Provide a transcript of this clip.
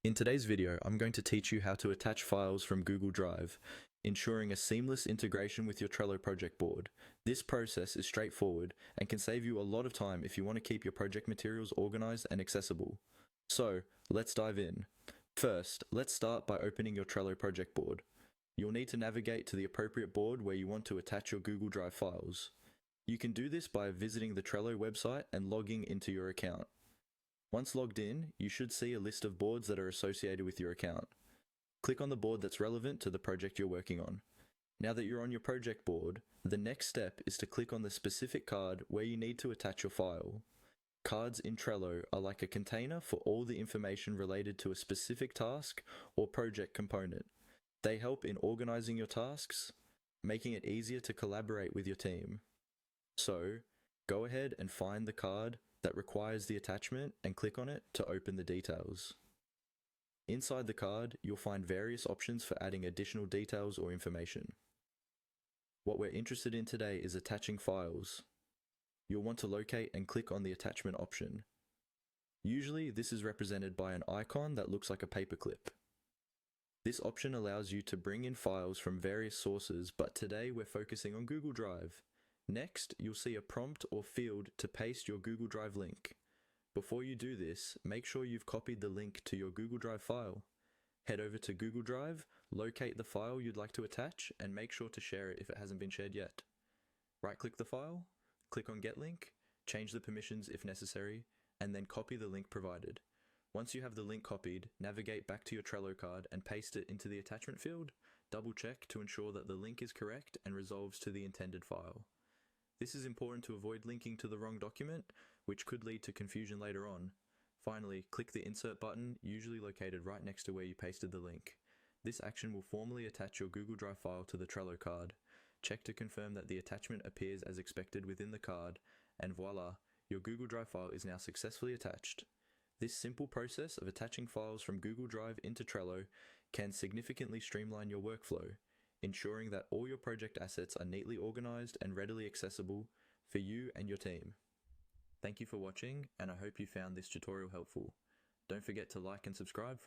In today's video, I'm going to teach you how to attach files from Google Drive, ensuring a seamless integration with your Trello project board. This process is straightforward and can save you a lot of time if you want to keep your project materials organized and accessible. So, let's dive in. First, let's start by opening your Trello project board. You'll need to navigate to the appropriate board where you want to attach your Google Drive files. You can do this by visiting the Trello website and logging into your account. Once logged in, you should see a list of boards that are associated with your account. Click on the board that's relevant to the project you're working on. Now that you're on your project board, the next step is to click on the specific card where you need to attach your file. Cards in Trello are like a container for all the information related to a specific task or project component. They help in organizing your tasks, making it easier to collaborate with your team. So, go ahead and find the card that requires the attachment and click on it to open the details. Inside the card, you'll find various options for adding additional details or information. What we're interested in today is attaching files. You'll want to locate and click on the attachment option. Usually, this is represented by an icon that looks like a paperclip. This option allows you to bring in files from various sources, but today we're focusing on Google Drive. Next, you'll see a prompt or field to paste your Google Drive link. Before you do this, make sure you've copied the link to your Google Drive file. Head over to Google Drive, locate the file you'd like to attach, and make sure to share it if it hasn't been shared yet. Right-click the file, click on Get Link, change the permissions if necessary, and then copy the link provided. Once you have the link copied, navigate back to your Trello card and paste it into the attachment field. Double-check to ensure that the link is correct and resolves to the intended file. This is important to avoid linking to the wrong document, which could lead to confusion later on. Finally, click the Insert button, usually located right next to where you pasted the link. This action will formally attach your Google Drive file to the Trello card. Check to confirm that the attachment appears as expected within the card, and voila, your Google Drive file is now successfully attached. This simple process of attaching files from Google Drive into Trello can significantly streamline your workflow, ensuring that all your project assets are neatly organized and readily accessible for you and your team. Thank you for watching, and I hope you found this tutorial helpful. Don't forget to like and subscribe